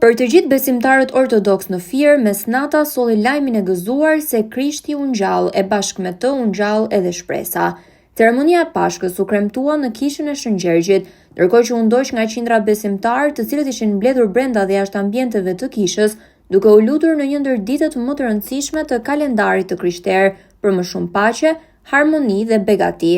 Për të gjithë besimtarët ortodoks në Fier, mesnata solli lajmin e gëzuar se Krishti u ngjall e bashkë me të u ngjall edhe shpresa. Ceremonia e Pashkës u kremtua në kishën e Shëngjergjit, ndërkohë që u ndoq nga qindra besimtarë, të cilët ishin mbledhur brenda dhe jashtë ambienteve të kishës, duke u lutur në një ndër ditët më të rëndësishme të kalendarit të krishterë për më shumë paqe, harmoni dhe begati.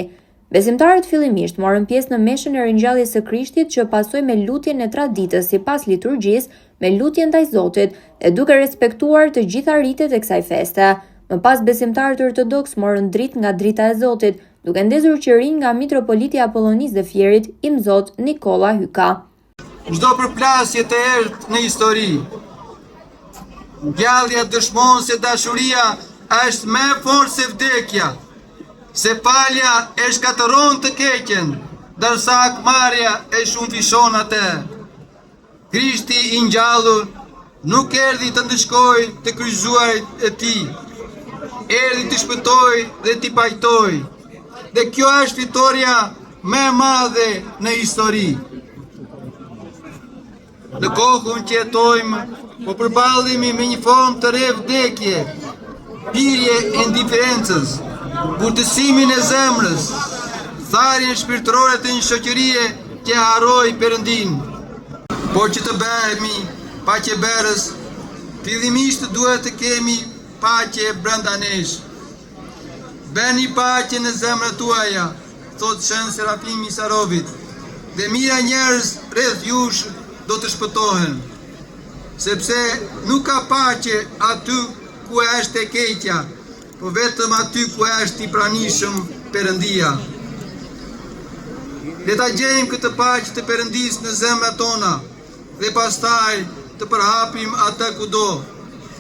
Besimtarët fillimisht morën pjesë në meshën e ringjalljes së Krishtit, që pasoi me lutjen e traditës sipas liturgjisë, me lutje ndaj Zotit dhe duke respektuar të gjitha ritet e kësaj feste. Më pas besimtarët ortodoks morën dritë nga drita e Zotit, duke ndezur qerin nga mitropoliti Apollonis dhe Fierit, Imzot Nikola Hyka. Çdo përplasje të errët në histori, ngjallja dëshmon se dashuria është më e fortë se vdekja, se falja e shkatëron të keqen, ndërsa akmarrja e shumëfishon atë. Krishti i ngjallur nuk erdhi të ndëshkojë të kryqëzuarit e tij, erdhi të shpëtojë dhe t'i pajtojë. Dhe kjo është fitoria më e madhe në histori. Në kohën që jetojmë, po përballemi me një formë të re vdekje, pirje e indiferencës, burtësimin e zemrës, tharjen shpirtërore të një shoqërie që harroi Perëndin. Por që të bëhemi paqeberës, fillimisht duhet të kemi paqe brenda nesh. Bëni paqe në zemrat tuaja, thot Shën Serafim i Sarovit, dhe mira njerëz rreth jush do të shpëtohen, sepse nuk ka paqe aty ku është e keqja, po vetëm aty ku është i pranishëm Perëndia. Le ta gjejmë këtë paqe të Perëndisë në zemrat tona dhe pastaj të përhapim atë kudo,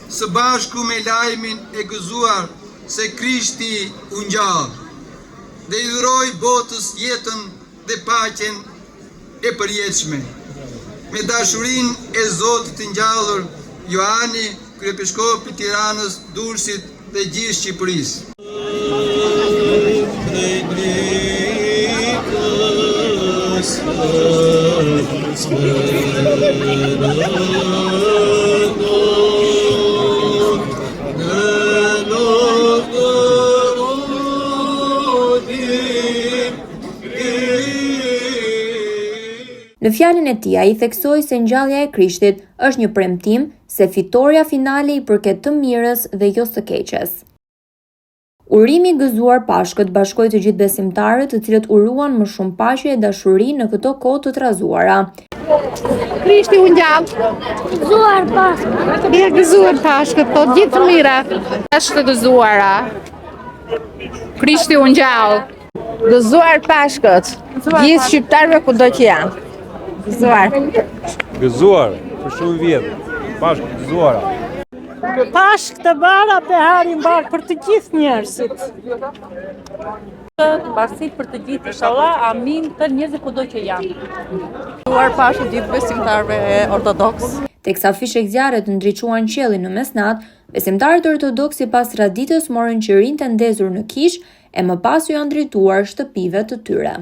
së bashku me lajmin e gëzuar se Krishti u ngjall dhe i dhuroi botës jetën dhe paqen e përjetshme. Me dashurinë e Zotit të ngjallur, Johani, kryepiskopi i Tiranës, Durrësit dhe gjithë Shqipërisë. Në fjalën e tij, ai theksoi se ngjallja e Krishtit është një premtim se fitoria finale i përket të mirës dhe jo së keqes. Urimi i gëzuar Pashkët bashkoi të gjithë besimtarët, të cilët uruan më shumë paqe e dashuri në këto kohë të trazuara. Krishti u ngjall. Gëzuar Pashkët. Ja gëzuar Pashkët, po gjithë të mira. Është të gëzuara. Krishti u ngjall. Gëzuar Pashkët. Gjithë shqiptarëve kudo që janë. Gëzuar. Gëzuar për shumë vjet. Pashkë gëzuara. Pashkë të bara për harin barë për të gjithë njerëzit. Bashkësi për të gjithë, inshallah, amin, të njerëzit kudo që janë. Gëzuar Pashkë gjithë besimtarëve ortodoks. Teksa fishek zjarre të ndriçuan qiellin në mesnat, besimtarët ortodoks sipas traditës morën qerin të ndezur në kishë e më pas u janë drejtuar shtëpive të tyre.